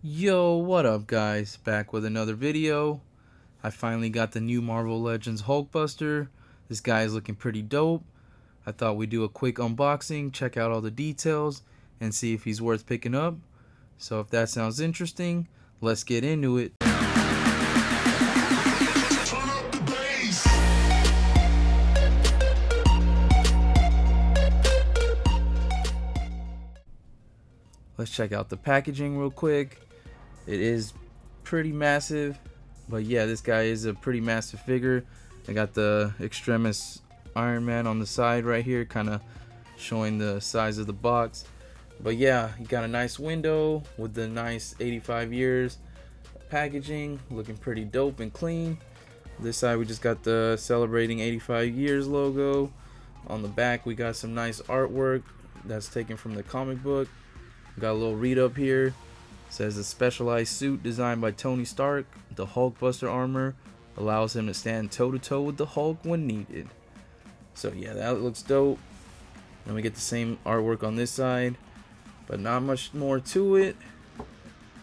Yo, what up guys? Back with another video. I finally got the new Marvel Legends HULKBUSTER. This guy is looking pretty dope. I thought we'd do a quick unboxing, check out all the details, and see if he's worth picking up. So if that sounds interesting, let's get into it. Let's check out the packaging real quick. It is pretty massive, but yeah, this guy is a pretty massive figure. I got the Extremis Iron Man on the side right here, kind of showing the size of the box. But yeah, you got a nice window with the nice 85 years packaging, looking pretty dope and clean. This side we just got the celebrating 85 years logo. On the back we got some nice artwork that's taken from the comic book. Got a little read up here. It says a specialized suit designed by Tony Stark. The HULKBUSTER armor allows him to stand toe to toe with the Hulk when needed. So yeah, that looks dope. Then we get the same artwork on this side, but not much more to it.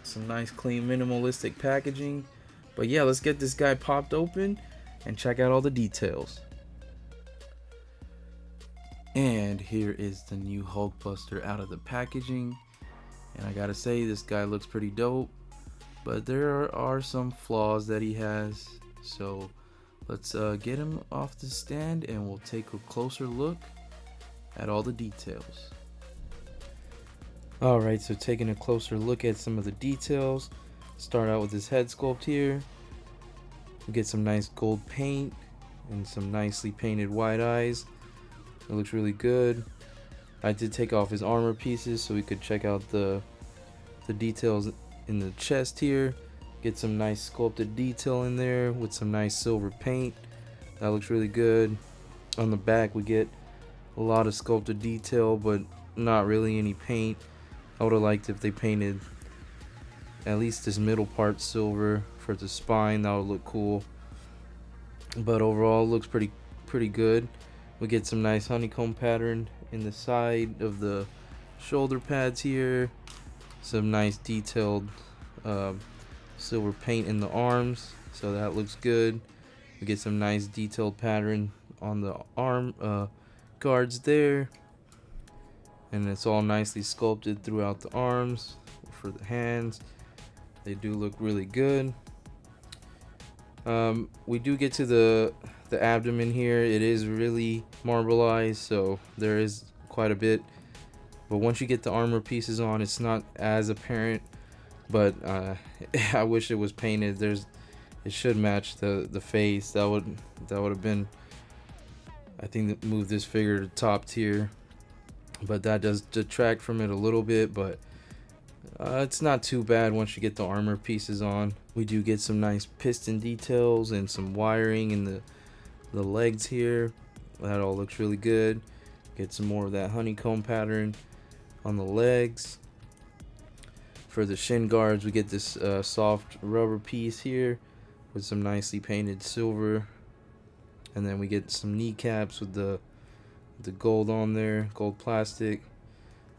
Some nice clean minimalistic packaging. But yeah, let's get this guy popped open and check out all the details. And here is the new HULKBUSTER out of the packaging. And I gotta say, this guy looks pretty dope, but there are some flaws that he has. So let's get him off the stand and we'll take a closer look at all the details. Alright, so taking a closer look at some of the details. Start out with his head sculpt here. We get some nice gold paint and some nicely painted white eyes. It looks really good. I did take off his armor pieces so we could check out the details in the chest here. Get some nice sculpted detail in there with some nice silver paint. That looks really good. On the back we get a lot of sculpted detail, but not really any paint. I would have liked if they painted at least this middle part silver for the spine. That would look cool. But overall it looks pretty good. We get some nice honeycomb pattern in the side of the shoulder pads here. Some nice detailed silver paint in the arms, so that looks good. We get some nice detailed pattern on the arm guards there, and it's all nicely sculpted throughout the arms. For the hands, they do look really good. We do get to the abdomen here. It is really marbleized, so there is quite a bit, but once you get the armor pieces on, it's not as apparent. But I wish it was painted. It should match the face. That would have been, I think, move this figure to top tier. But that does detract from it a little bit, but it's not too bad once you get the armor pieces on. We do get some nice piston details and some wiring in the legs here. That all looks really good. Get some more of that honeycomb pattern on the legs. For the shin guards, we get this soft rubber piece here with some nicely painted silver, and then we get some kneecaps with the gold on there, gold plastic.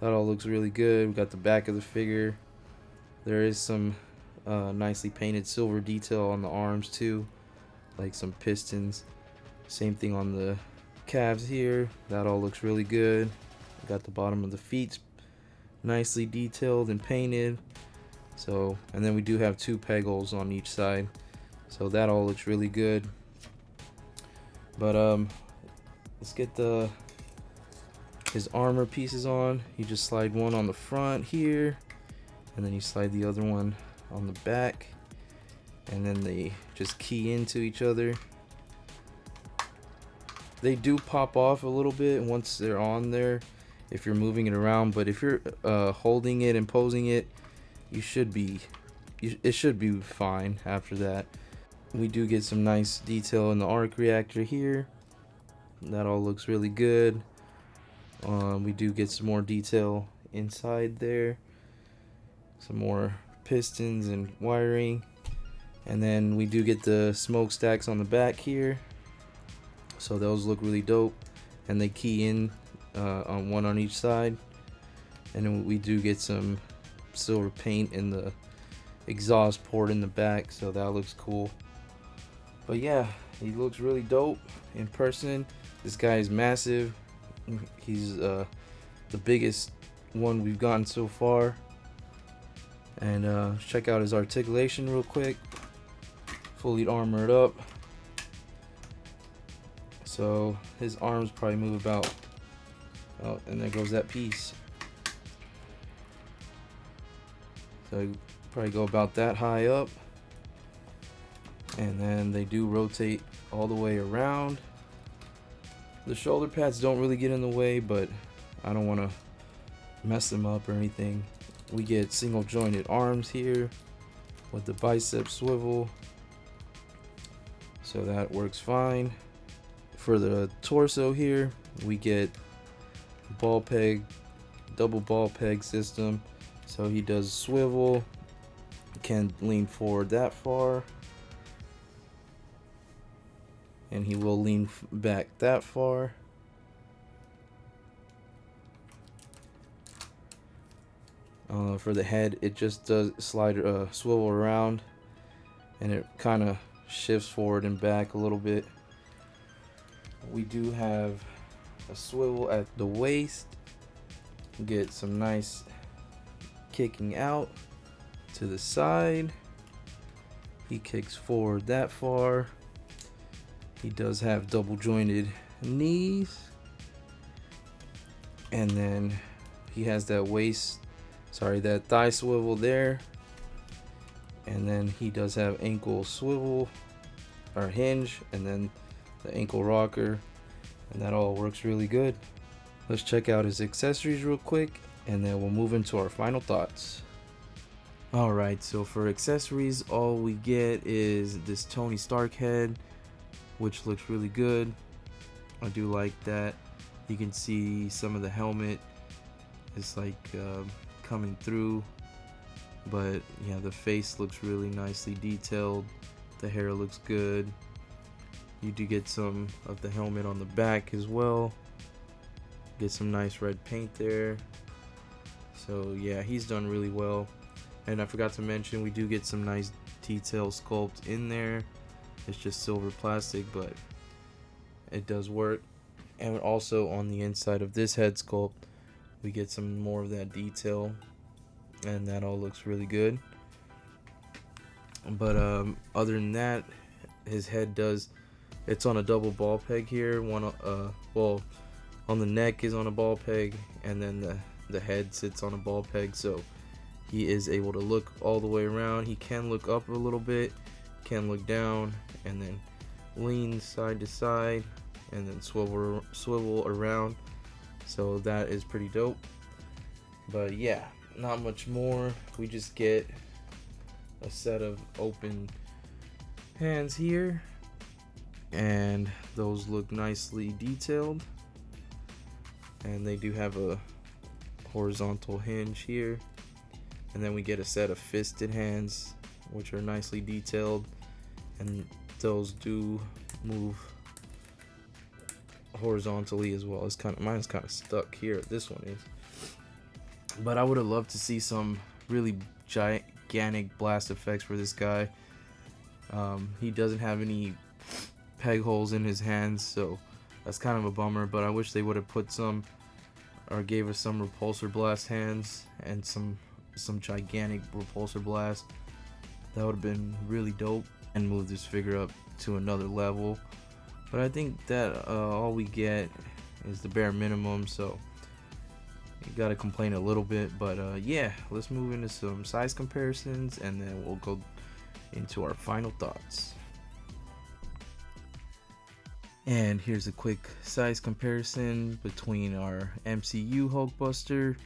That all looks really good. We got the back of the figure. There is some nicely painted silver detail on the arms too, like some pistons. Same thing on the calves here. That all looks really good. We got the bottom of the feet nicely detailed and painted. So, and then we do have two peg holes on each side, so that all looks really good. But let's get his armor pieces on. You just slide one on the front here, and then you slide the other one on the back, and then they just key into each other. They do pop off a little bit once they're on there if you're moving it around, but if you're holding it and posing it, it should be fine after that. We do get some nice detail in the arc reactor here. That all looks really good. We do get some more detail inside there, some more pistons and wiring, and then we do get the smokestacks on the back here, so those look really dope, and they key in on one on each side. And then we do get some silver paint in the exhaust port in the back, so that looks cool. But yeah, he looks really dope in person. This guy is massive. He's the biggest one we've gotten so far. And check out his articulation real quick. Fully armored up. So his arms probably move about, oh, and there goes that piece. So you probably go about that high up. And then they do rotate all the way around. The shoulder pads don't really get in the way, but I don't want to mess them up or anything. We get single jointed arms here with the bicep swivel, so that works fine. For the torso here, we get ball peg, double ball peg system, so he does swivel, can lean forward that far, and he will lean back that far. For the head, it just does swivel around, and it kind of shifts forward and back a little bit. We do have a swivel at the waist. Get some nice kicking out to the side. He kicks forward that far. He does have double jointed knees, and then he has that that thigh swivel there, and then he does have ankle swivel or hinge, and then the ankle rocker, and that all works really good. Let's check out his accessories real quick, and then we'll move into our final thoughts. Alright, so for accessories, all we get is this Tony Stark head, which looks really good. I do like that. You can see some of the helmet is like coming through, but yeah, the face looks really nicely detailed. The hair looks good. You do get some of the helmet on the back as well. Get some nice red paint there. So yeah, he's done really well. And I forgot to mention, we do get some nice detail sculpt in there. It's just silver plastic, but it does work. And also on the inside of this head sculpt, we get some more of that detail, and that all looks really good. But other than that, his head it's on a double ball peg here. Well, on the neck is on a ball peg, and then the head sits on a ball peg, so he is able to look all the way around. He can look up a little bit, can look down, and then lean side to side, and then swivel around. So that is pretty dope. But yeah, not much more. We just get a set of open hands here, and those look nicely detailed, and they do have a horizontal hinge here. And then we get a set of fisted hands, which are nicely detailed, and those do move horizontally as well. Mine's kind of stuck here. This one is. But I would have loved to see some really gigantic blast effects for this guy. He doesn't have any peg holes in his hands, so that's kind of a bummer. But I wish they would have put some, or gave us some repulsor blast hands and some gigantic repulsor blast. That would have been really dope and move this figure up to another level. But I think that all we get is the bare minimum, so you gotta complain a little bit. But yeah, let's move into some size comparisons, and then we'll go into our final thoughts. And here's a quick size comparison between our MCU Hulkbuster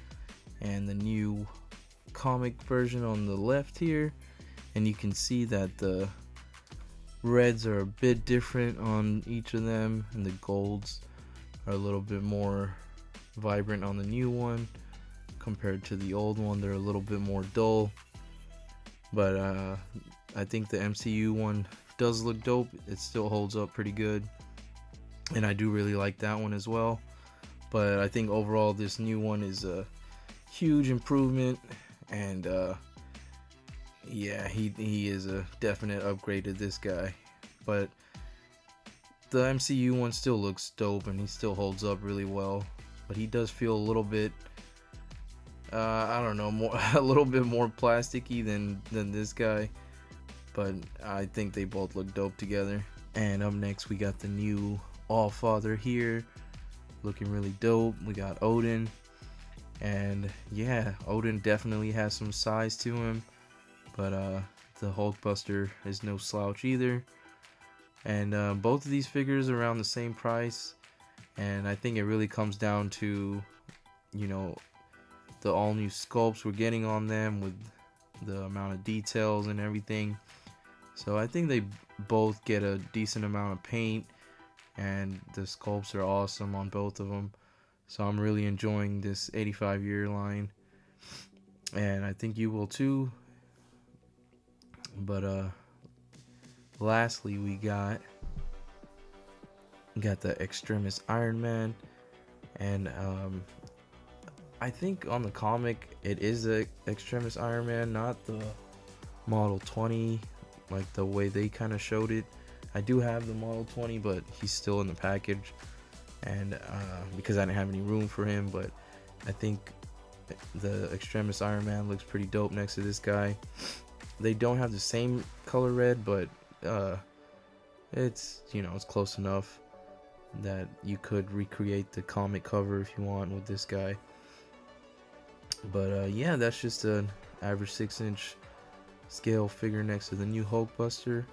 and the new comic version on the left here. And you can see that the reds are a bit different on each of them, and the golds are a little bit more vibrant on the new one compared to the old one. They're a little bit more dull, but I think the MCU one does look dope. It still holds up pretty good, and I do really like that one as well. But I think overall this new one is a huge improvement, and Yeah, he is a definite upgrade to this guy, but the MCU one still looks dope and he still holds up really well. But he does feel a little bit, I don't know, more a little bit more plasticky than this guy. But I think they both look dope together. And up next we got the new All Father here, looking really dope. We got Odin, and yeah, Odin definitely has some size to him, but the Hulkbuster is no slouch either. And both of these figures are around the same price, and I think it really comes down to, you know, the all new sculpts we're getting on them with the amount of details and everything. So I think they both get a decent amount of paint, and the sculpts are awesome on both of them. So I'm really enjoying this 85-year line, and I think you will too. But lastly, we got the Extremis Iron Man, and I think on the comic it is the Extremis Iron Man, not the Model 20, like the way they kind of showed it. I do have the Model 20, but he's still in the package, and because I didn't have any room for him. But I think the Extremis Iron Man looks pretty dope next to this guy. They don't have the same color red, but it's, you know, it's close enough that you could recreate the comic cover if you want with this guy. But yeah, that's just an average 6-inch scale figure next to the new Hulkbuster,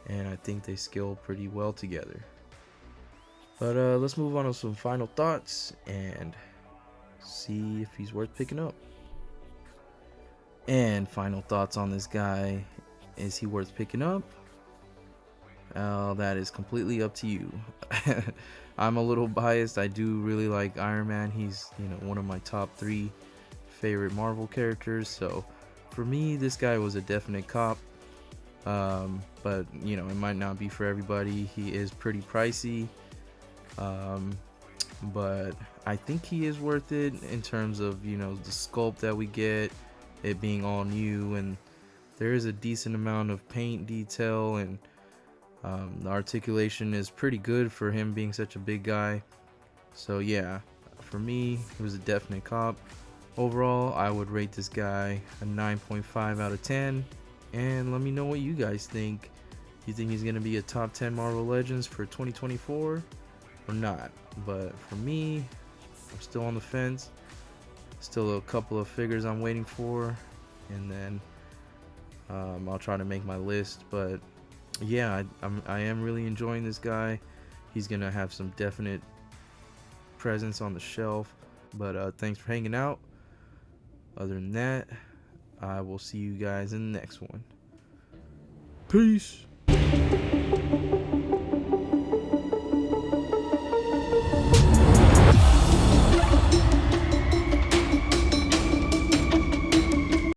and I think they scale pretty well together. But let's move on to some final thoughts and see if he's worth picking up. And final thoughts on this guy: is he worth picking up? That is completely up to you. I'm a little biased. I do really like Iron Man. He's, you know, one of my top 3 favorite Marvel characters. So for me, this guy was a definite cop. But you know, it might not be for everybody. He is pretty pricey. But I think he is worth it in terms of, you know, the sculpt that we get, it being all new, and there is a decent amount of paint detail, and the articulation is pretty good for him being such a big guy. So yeah, for me, it was a definite cop. Overall, I would rate this guy a 9.5 out of 10. And let me know what you guys think. You think he's going to be a top 10 Marvel Legends for 2024 or not? But for me, I'm still on the fence. Still a couple of figures I'm waiting for, and then I'll try to make my list. But yeah, I am really enjoying this guy. He's gonna have some definite presence on the shelf. But thanks for hanging out. Other than that, I will see you guys in the next one. Peace.